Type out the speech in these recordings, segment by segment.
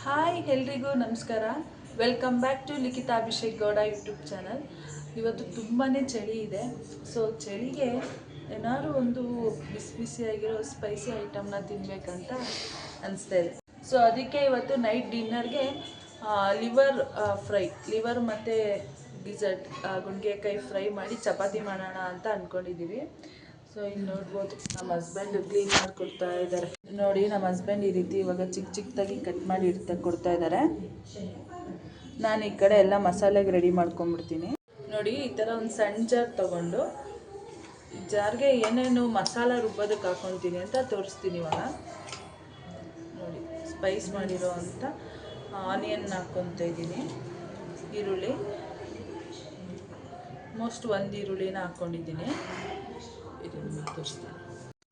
Hi ಎಲ್ರಿಗೂ ನಮಸ್ಕಾರ. Welcome back to Likhita Abhishek Gowda YouTube channel. ಇವತ್ತು ತುಂಬಾ ಚಳಿ ಇದೆ. ಸೊ ಚಳಿಗೆ ಏನಾದರೂ ಒಂದು ಬಿಸಿ ಬಿಸಿಯಾಗಿರೋ ಸ್ಪೈಸಿ ಐಟಮ್ನ ತಿನ್ನಬೇಕಂತ ಅನಿಸ್ತಾ ಇದೆ. ಸೊ ಅದಕ್ಕೆ ಇವತ್ತು ನೈಟ್ ಡಿನ್ನರ್ಗೆ ಲಿವರ್ ಮತ್ತು ಡಿಸರ್ಟ್ ಗುಂಡ್ಗೆಕಾಯಿ ಫ್ರೈ ಮಾಡಿ ಚಪಾತಿ ಮಾಡೋಣ ಅಂತ ಅಂದ್ಕೊಂಡಿದ್ದೀವಿ. ಸೊ ಇಲ್ಲಿ ನೋಡ್ಬೋದು ನಮ್ಮ ಹಸ್ಬೆಂಡ್ ಕ್ಲೀನ್ ಮಾಡಿಕೊಡ್ತಾ ಇದ್ದಾರೆ. ನೋಡಿ, ನಮ್ಮ ಹಸ್ಬೆಂಡ್ ಈ ರೀತಿ ಇವಾಗ ಚಿಕ್ಕ ಚಿಕ್ಕದಾಗಿ ಕಟ್ ಮಾಡಿ ಕೊಡ್ತಾ ಇದ್ದಾರೆ. ನಾನು ಈ ಕಡೆ ಎಲ್ಲ ಮಸಾಲೆಗೆ ರೆಡಿ ಮಾಡ್ಕೊಂಡ್ಬಿಡ್ತೀನಿ. ನೋಡಿ, ಈ ಥರ ಒಂದು ಸಣ್ಣ ಜಾರ್ ತೊಗೊಂಡು ಜಾರ್ಗೆ ಏನೇನು ಮಸಾಲ ರುಬ್ಬೋದಕ್ಕೆ ಹಾಕ್ಕೊತೀನಿ ಅಂತ ತೋರಿಸ್ತೀನಿ ಇವಾಗ. ನೋಡಿ, ಸ್ಪೈಸ್ ಮಾಡಿರೋ ಅಂಥ ಆನಿಯನ್ ಹಾಕ್ಕೊತಾ ಇದ್ದೀನಿ, ಈರುಳ್ಳಿ ಒಂದು ಈರುಳ್ಳಿನ ಹಾಕ್ಕೊಂಡಿದ್ದೀನಿ. ತೋರಿಸ್ತೀನಿ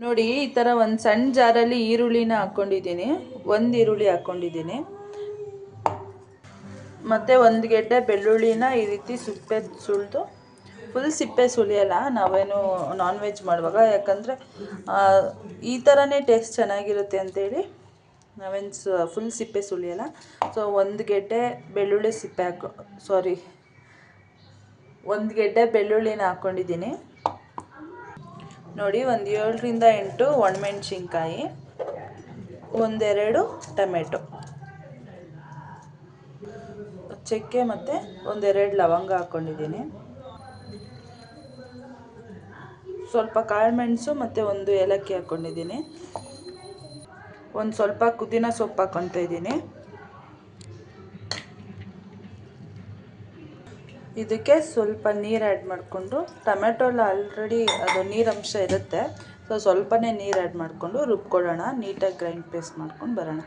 ನೋಡಿ, ಈ ಥರ ಒಂದು ಸಣ್ಣ ಜಾರಲ್ಲಿ ಈರುಳ್ಳಿನ ಹಾಕ್ಕೊಂಡಿದ್ದೀನಿ, ಒಂದು ಈರುಳ್ಳಿ ಹಾಕ್ಕೊಂಡಿದ್ದೀನಿ. ಮತ್ತು ಒಂದು ಗೆಡ್ಡೆ ಬೆಳ್ಳುಳ್ಳಿನ ಈ ರೀತಿ ಸಿಪ್ಪೆ ಸುಲಿದು, ಫುಲ್ ಸಿಪ್ಪೆ ಸುಲಿಯಲ್ಲ ನಾವೇನು ನಾನ್ ವೆಜ್ ಮಾಡುವಾಗ, ಯಾಕಂದರೆ ಈ ಥರನೇ ಟೇಸ್ಟ್ ಚೆನ್ನಾಗಿರುತ್ತೆ ಅಂತೇಳಿ ನಾವೇನು ಫುಲ್ ಸಿಪ್ಪೆ ಸುಲಿಯಲ್ಲ. ಸೊ ಒಂದು ಗೆಡ್ಡೆ ಬೆಳ್ಳುಳ್ಳಿನ ಹಾಕ್ಕೊಂಡಿದ್ದೀನಿ. ನೋಡಿ, ಒಂದು 7ರಿಂದ 8 ಒಣಮೆಣ್ಸಿನ್ಕಾಯಿ, 1-2 ಟೊಮೆಟೊ, ಚಕ್ಕೆ ಮತ್ತು 1-2 ಲವಂಗ ಹಾಕ್ಕೊಂಡಿದ್ದೀನಿ. ಸ್ವಲ್ಪ ಕಾಳುಮೆಣಸು ಮತ್ತು 1 ಏಲಕ್ಕಿ ಹಾಕ್ಕೊಂಡಿದ್ದೀನಿ. ಸ್ವಲ್ಪ ಪುದೀನ ಸೊಪ್ಪು ಹಾಕ್ಕೊತಾ ಇದ್ದೀನಿ. ಇದಕ್ಕೆ ಸ್ವಲ್ಪ ನೀರು ಆ್ಯಡ್ ಮಾಡಿಕೊಂಡು, ಟೊಮೆಟೊಲ್ಲ ಆಲ್ರೆಡಿ ಅದು ನೀರಂಶ ಇರುತ್ತೆ, ಸೊ ಸ್ವಲ್ಪನೇ ನೀರು ಆ್ಯಡ್ ಮಾಡಿಕೊಂಡು ರುಬ್ಕೊಳ್ಳೋಣ. ನೀಟಾಗಿ ಗ್ರೈಂಡ್ ಪೇಸ್ಟ್ ಮಾಡ್ಕೊಂಡು ಬರೋಣ.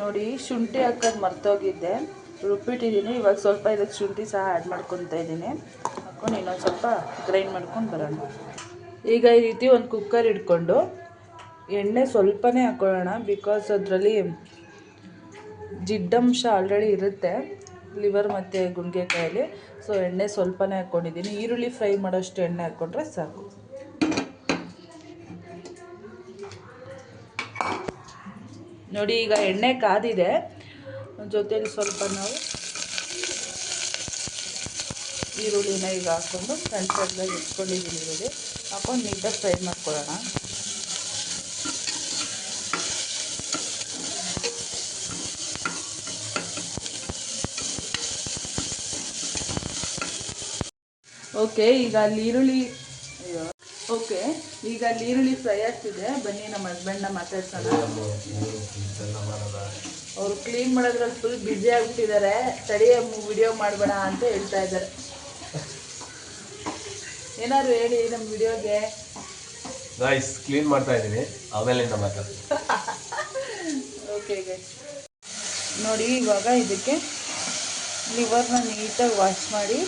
ನೋಡಿ, ಶುಂಠಿ ಹಾಕೋದು ಮರ್ತೋಗಿದ್ದೆ, ರುಬ್ಬಿಟ್ಟಿದ್ದೀನಿ. ಇವಾಗ ಸ್ವಲ್ಪ ಇದಕ್ಕೆ ಶುಂಠಿ ಸಹ ಆ್ಯಡ್ ಮಾಡ್ಕೊತಾ ಇದ್ದೀನಿ. ಹಾಕ್ಕೊಂಡು ಇನ್ನೊಂದು ಸ್ವಲ್ಪ ಗ್ರೈಂಡ್ ಮಾಡ್ಕೊಂಡು ಬರೋಣ. ಈಗ ಈ ರೀತಿ ಒಂದು ಕುಕ್ಕರ್ ಇಟ್ಕೊಂಡು ಎಣ್ಣೆ ಸ್ವಲ್ಪನೇ ಹಾಕ್ಕೊಳ್ಳೋಣ, ಬಿಕಾಸ್ ಅದರಲ್ಲಿ ಜಿಡ್ಡಂಶ ಆಲ್ರೆಡಿ ಇರುತ್ತೆ ಲಿವರ್ ಮತ್ತು ಗುಂಡ್ಗೆಕಾಯಲ್ಲಿ. ಸೊ ಎಣ್ಣೆ ಸ್ವಲ್ಪನೇ ಹಾಕ್ಕೊಂಡಿದ್ದೀನಿ. ಈರುಳ್ಳಿ ಫ್ರೈ ಮಾಡೋಷ್ಟು ಎಣ್ಣೆ ಹಾಕ್ಕೊಂಡ್ರೆ ಸಾಕು. ನೋಡಿ, ಈಗ ಎಣ್ಣೆ ಕಾದಿದೆ. ಜೊತೆಲಿ ಸ್ವಲ್ಪ ನಾವು ಈರುಳ್ಳಿನ ಈಗ ಹಾಕ್ಕೊಂಡು ಸಣ್ಣದಾಗಿ ಇಟ್ಕೊಂಡಿದ್ದೀನಿ. ಈರುಳ್ಳಿ ಹಾಕ್ಕೊಂಡು ನೀಟಾಗಿ ಫ್ರೈ ಮಾಡ್ಕೊಳ್ಳೋಣ. ಓಕೆ, ಈಗ ಅಲ್ಲಿ ಈರುಳ್ಳಿ ಫ್ರೈ ಆಗ್ತಿದೆ. ಬನ್ನಿ ನಮ್ಮ ಹಸ್ಬೆಂಡ್ನ ಮಾತಾಡ್ಸೋಣ. ಅವರು ಕ್ಲೀನ್ ಮಾಡೋದ್ರಲ್ಲಿ ಫುಲ್ ಬ್ಯುಸಿ ಆಗಿಬಿಟ್ಟಿದ್ದಾರೆ. ತಡಿಯ ವಿಡಿಯೋ ಮಾಡಬೇಡ ಅಂತ ಹೇಳ್ತಾ ಇದ್ದಾರೆ. ಏನಾದ್ರು ಹೇಳಿ ನಮ್ಮ ವಿಡಿಯೋಗೆ. ಕ್ಲೀನ್ ಮಾಡ್ತಾ ಇದ್ದೀನಿ, ಆಮೇಲಿಂದ ಮಾತಾಡ್ತೀನಿ. ಓಕೆ ಗೈಸ್, ನೋಡಿ ಇವಾಗ ಇದಕ್ಕೆ ಲಿವರ್ನ ನೀಟಾಗಿ ವಾಶ್ ಮಾಡಿ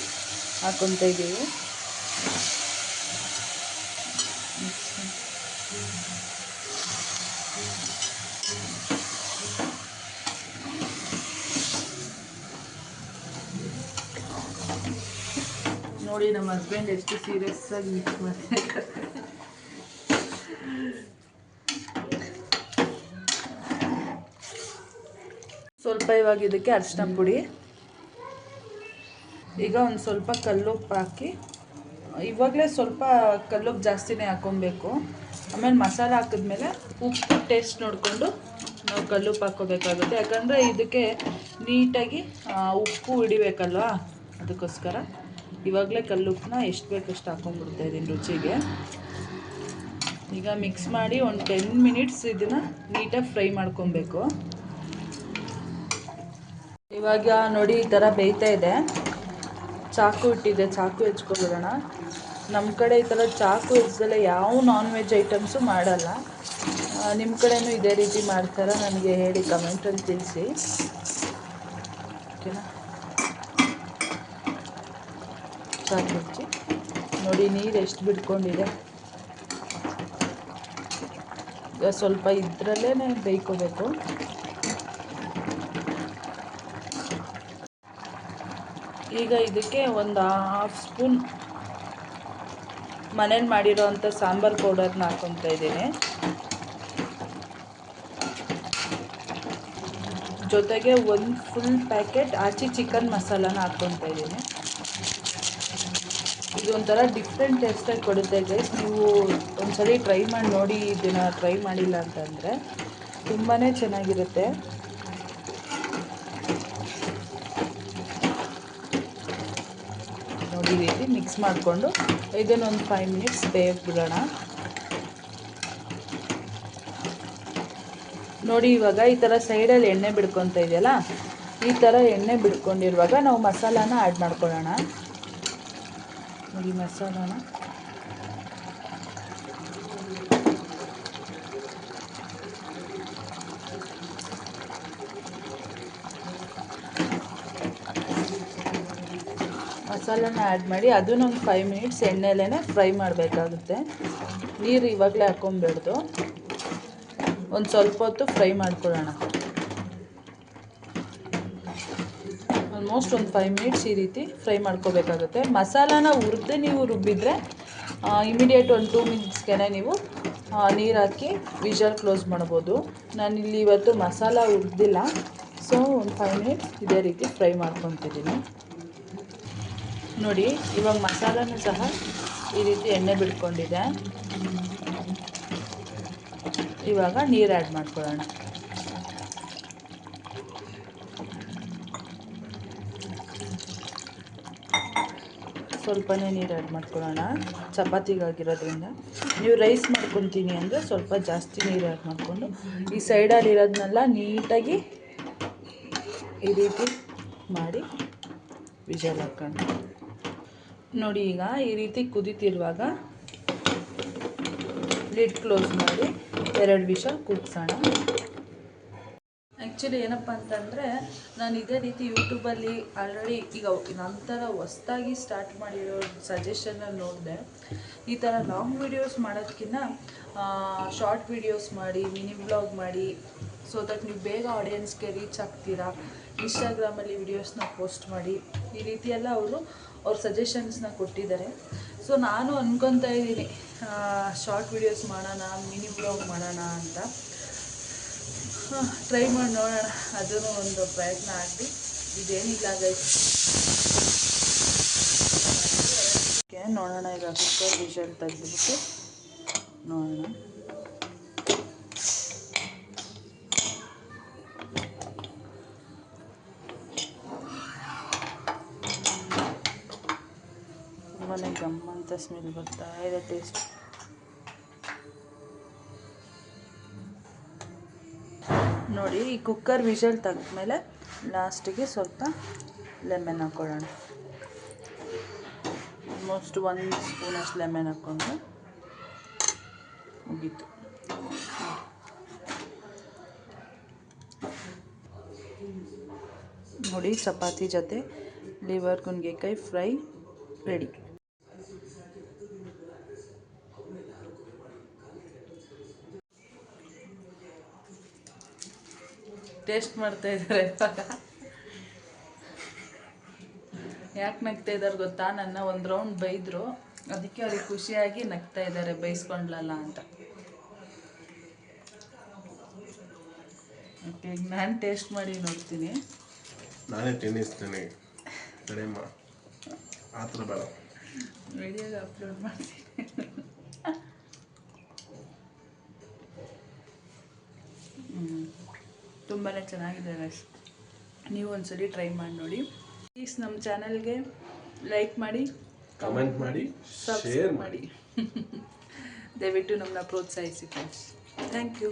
ಹಾಕ್ಕೊತಾ ಇದ್ದೀವಿ. ನೋಡಿ, ನಮ್ಮ ಹಸ್ಬೆಂಡ್ ಎಷ್ಟು ಸೀರಿಯಸ್ ಆಗಿ ಮಿಕ್ಸ್ ಮಾಡ್ತಾರೆ. ಸ್ವಲ್ಪ ಇವಾಗ ಇದಕ್ಕೆ ಅರಿಶಿನ ಪುಡಿ, ಈಗ ಒಂದು ಸ್ವಲ್ಪ ಕಲ್ಲುಪ್ಪು ಹಾಕಿ, ಇವಾಗಲೇ ಸ್ವಲ್ಪ ಕಲ್ಲುಪ್ಪು ಜಾಸ್ತಿನೇ ಹಾಕ್ಕೊಬೇಕು. ಆಮೇಲೆ ಮಸಾಲೆ ಹಾಕಿದ್ಮೇಲೆ ಉಪ್ಪು ಟೇಸ್ಟ್ ನೋಡಿಕೊಂಡು ನಾವು ಕಲ್ಲುಪ್ಪು ಹಾಕ್ಕೋಬೇಕಾಗುತ್ತೆ. ಯಾಕಂದರೆ ಇದಕ್ಕೆ ನೀಟಾಗಿ ಉಪ್ಪು ಹಿಡಿಬೇಕಲ್ವ, ಅದಕ್ಕೋಸ್ಕರ ಇವಾಗಲೇ ಕಲ್ಲುಪ್ಪನ್ನ ಎಷ್ಟು ಬೇಕಷ್ಟು ಹಾಕ್ಕೊಂಡ್ಬಿಡ್ತಾ ಇದ್ದೀನಿ ರುಚಿಗೆ. ಈಗ ಮಿಕ್ಸ್ ಮಾಡಿ ಒಂದು 10 ಮಿನಿಟ್ಸ್ ಇದನ್ನು ನೀಟಾಗಿ ಫ್ರೈ ಮಾಡ್ಕೊಬೇಕು. ಇವಾಗ ನೋಡಿ, ಈ ಥರ ಬೇಯ್ತಾ ಇದೆ. ಚಾಕು ಇಟ್ಟಿದೆ, ಚಾಕು ಹೆಚ್ಕೊಬಿಡೋಣ. ನಮ್ಮ ಕಡೆ ಈ ಥರ ಚಾಕು ಹೆಚ್ದಲ್ಲೇ ಯಾವ ನಾನ್ ವೆಜ್ ಐಟಮ್ಸು ಮಾಡಲ್ಲ. ನಿಮ್ಮ ಕಡೆಯೂ ಇದೇ ರೀತಿ ಮಾಡ್ತಾರಾ? ನನಗೆ ಹೇಳಿ, ಕಮೆಂಟಲ್ಲಿ ತಿಳಿಸಿ. ಓಕೆನಾ? ಚಾಕು ಹೆಚ್ಚಿ ನೋಡಿ, ನೀರು ಎಷ್ಟು ಬಿಟ್ಕೊಂಡಿದೆ. ಈಗ ಸ್ವಲ್ಪ ಇದರಲ್ಲೇ ಬೇಯ್ಕೋಬೇಕು. ಈಗ ಇದಕ್ಕೆ ಒಂದು 1/2 ಸ್ಪೂನ್ ಮನೇಲಿ ಮಾಡಿರೋ ಅಂಥ ಸಾಂಬಾರು ಪೌಡರ್ನ ಹಾಕ್ಕೊತಾ ಇದ್ದೀನಿ. ಜೊತೆಗೆ ಒಂದು ಫುಲ್ ಪ್ಯಾಕೆಟ್ ಆಚಿ ಚಿಕನ್ ಮಸಾಲಾನ ಹಾಕ್ಕೊತಾ ಇದ್ದೀನಿ. ಇದೊಂಥರ ಡಿಫ್ರೆಂಟ್ ಟೇಸ್ಟಾಗಿ ಕೊಡುತ್ತೆ ಗೈಸ್. ನೀವು ಒಂದ್ಸರಿ ಟ್ರೈ ಮಾಡಿ ನೋಡಿ, ಇದನ್ನು ಟ್ರೈ ಮಾಡಿಲ್ಲ ಅಂತಂದರೆ ತುಂಬಾ ಚೆನ್ನಾಗಿರುತ್ತೆ. ನೋಡಿ ಈ ರೀತಿ ಮಿಕ್ಸ್ ಮಾಡಿಕೊಂಡು ಇದನ್ನೊಂದು 5 ಮಿನಿಟ್ಸ್ ಬೇಯಕ್ಕೆ ಬಿಡೋಣ. ನೋಡಿ ಇವಾಗ ಈ ಥರ ಸೈಡಲ್ಲಿ ಎಣ್ಣೆ ಬಿಡ್ಕೊತ ಇದೆಯಲ್ಲ, ಈ ಥರ ಎಣ್ಣೆ ಬಿಡ್ಕೊಂಡಿರುವಾಗ ನಾವು ಮಸಾಲಾನ ಆ್ಯಡ್ ಮಾಡ್ಕೊಳ್ಳೋಣ. ನೋಡಿ ಮಸಾಲಾನ ಆ್ಯಡ್ ಮಾಡಿ ಅದನ್ನೊಂದು 5 ಮಿನಿಟ್ಸ್ ಎಣ್ಣೆಲೇ ಫ್ರೈ ಮಾಡಬೇಕಾಗುತ್ತೆ. ನೀರು ಇವಾಗಲೇ ಹಾಕ್ಕೊಂಬೇಡ್ದು, ಒಂದು ಸ್ವಲ್ಪ ಹೊತ್ತು ಫ್ರೈ ಮಾಡ್ಕೊಳ್ಳೋಣ. ಆಲ್ಮೋಸ್ಟ್ ಒಂದು 5 ಮಿನಿಟ್ಸ್ ಈ ರೀತಿ ಫ್ರೈ ಮಾಡ್ಕೋಬೇಕಾಗುತ್ತೆ. ಮಸಾಲಾನ ಹುರಿದು ನೀವು ರುಬ್ಬಿದರೆ ಇಮಿಡಿಯೇಟ್ ಒಂದು 2 ಮಿನಿಟ್ಸ್ಗೆ ನೀವು ನೀರು ಹಾಕಿ ವಿಷಲ್ ಕ್ಲೋಸ್ ಮಾಡ್ಬೋದು. ನಾನಿಲ್ಲಿ ಇವತ್ತು ಮಸಾಲ ಹುರಿದಿಲ್ಲ, ಸೊ ಒಂದು 5 ಮಿನಿಟ್ಸ್ ಇದೇ ರೀತಿ ಫ್ರೈ ಮಾಡ್ಕೊತಿದ್ದೀನಿ. ನೋಡಿ ಇವಾಗ ಮಸಾಲನೂ ಸಹ ಈ ರೀತಿ ಎಣ್ಣೆ ಬಿಡ್ಕೊಂಡಿದೆ. ಇವಾಗ ನೀರು ಆ್ಯಡ್ ಮಾಡ್ಕೊಳ್ಳೋಣ. ಸ್ವಲ್ಪನೇ ನೀರು ಆ್ಯಡ್ ಮಾಡ್ಕೊಳ್ಳೋಣ, ಚಪಾತಿಗಾಗಿರೋದ್ರಿಂದ. ನೀವು ರೈಸ್ ಮಾಡ್ಕೊತೀನಿ ಅಂದರೆ ಸ್ವಲ್ಪ ಜಾಸ್ತಿ ನೀರು ಆ್ಯಡ್ ಮಾಡಿಕೊಂಡು ಈ ಸೈಡಲ್ಲಿರೋದನ್ನೆಲ್ಲ ನೀಟಾಗಿ ಈ ರೀತಿ ಮಾಡಿ ವಿಷಲ್ ಹಾಕ್ಕೊಂಡು. ನೋಡಿ ಈಗ ಈ ರೀತಿ ಕುದೀತಿರುವಾಗ ಲಿಡ್ ಕ್ಲೋಸ್ ಮಾಡಿ 2 ವಿಷಲ್ ಕೂಗ್ಸೋಣ. ಆ್ಯಕ್ಚುಲಿ ಏನಪ್ಪ ಅಂತಂದರೆ ನಾನು ಇದೇ ರೀತಿ ಯೂಟ್ಯೂಬಲ್ಲಿ ಆಲ್ರೆಡಿ ಈಗ ನಂತರ ಹೊಸ್ದಾಗಿ ಸ್ಟಾರ್ಟ್ ಮಾಡಿರೋ ಸಜೆಷನ್ನ ನೋಡಿದೆ. ಈ ಥರ ಲಾಂಗ್ ವೀಡಿಯೋಸ್ ಮಾಡೋದಕ್ಕಿಂತ ಶಾರ್ಟ್ ವೀಡಿಯೋಸ್ ಮಾಡಿ, ಮಿನಿ ವ್ಲಾಗ್ ಮಾಡಿ, ಸೊ ದಟ್ ನೀವು ಬೇಗ ಆಡಿಯನ್ಸ್ಗೆ ರೀಚ್ ಆಗ್ತೀರಾ. ಇನ್ಸ್ಟಾಗ್ರಾಮಲ್ಲಿ ವೀಡಿಯೋಸ್ನ ಪೋಸ್ಟ್ ಮಾಡಿ, ಈ ರೀತಿ ಎಲ್ಲ ಅವ್ರ ಸಜೆಷನ್ಸ್ನ ಕೊಟ್ಟಿದ್ದಾರೆ. ಸೊ ನಾನು ಅಂದ್ಕೊತಾ ಇದ್ದೀನಿ ಶಾರ್ಟ್ ವೀಡಿಯೋಸ್ ಮಾಡೋಣ, ಮಿನಿ ವ್ಲಾಗ್ ಮಾಡೋಣ ಅಂತ. ಟ್ರೈ ಮಾಡಿ ನೋಡೋಣ, ಅದೂ ಒಂದು ಪ್ರಯತ್ನ ಆಗಲಿ. ಇದೇನಿಲ್ಲ ಗೈಸ್, ನೋಡೋಣ. ಈಗ ಕುಕ್ಕರ್ ವಿಷಲ್ ತೆಗೆದುಬಿಟ್ಟು ನೋಡೋಣ. ತುಂಬಾ ಗಮ್ ಅಂತ ಸ್ಮೆಲ್ ಬರ್ತಾ ಇದೆ. ಟೇಸ್ಟ್ ನೋಡಿ. ಈ ಕುಕ್ಕರ್ ವಿಷಲ್ ತೆಗೆದ್ಮೇಲೆ ಲಾಸ್ಟಿಗೆ ಸ್ವಲ್ಪ ಲೆಮನ್ ಹಾಕ್ಕೊಳ್ಳೋಣ. ಆಲ್ಮೋಸ್ಟ್ 1 ಸ್ಪೂನಷ್ಟು ಲೆಮನ್ ಹಾಕ್ಕೊಂಡು ಮುಗೀತು. ನೋಡಿ ಚಪಾತಿ ಜೊತೆ ಲಿವರ್ ಗುಂಡಿಗೆಕಾಯಿ ಫ್ರೈ ರೆಡಿ. ಟೇಸ್ಟ್ ಮಾಡ್ತಾ ಇದ್ದಾರೆ ಇವಾಗ. ಯಾಕೆ ನಗ್ತಾ ಇದ್ದಾರೆ ಗೊತ್ತಾ? ನನ್ನ ಒಂದು ರೌಂಡ್ ಬೈದರು, ಅದಕ್ಕೆ ಅವ್ರಿಗೆ ಖುಷಿಯಾಗಿ ನಗ್ತಾ ಇದ್ದಾರೆ, ಬೈಸ್ಕೊಂಡ್ಲಲ್ಲ ಅಂತ. ಓಕೆ, ಈಗ ನಾನು ಟೇಸ್ಟ್ ಮಾಡಿ ನೋಡ್ತೀನಿ. ನಾನೇ ತಿನ್ನಿಸ್ತೀನಿ, ಆ ಥರ ಬೇಡ. ವಿಡಿಯೋಗೆ ಅಪ್ಲೋಡ್ ಮಾಡ್ತೀನಿ. ತುಂಬಾ ಚೆನ್ನಾಗಿದೆ ಗೈಸ್, ನೀವು ಒಂದ್ಸರಿ ಟ್ರೈ ಮಾಡಿ ನೋಡಿ. ಪ್ಲೀಸ್ ನಮ್ಮ ಚಾನಲ್ಗೆ ಲೈಕ್ ಮಾಡಿ, ಕಮೆಂಟ್ ಮಾಡಿ, ಶೇರ್ ಮಾಡಿ. ದಯವಿಟ್ಟು ನಮ್ಮನ್ನ ಪ್ರೋತ್ಸಾಹಿಸಿ ಫ್ರೆಂಡ್ಸ್. Thank you.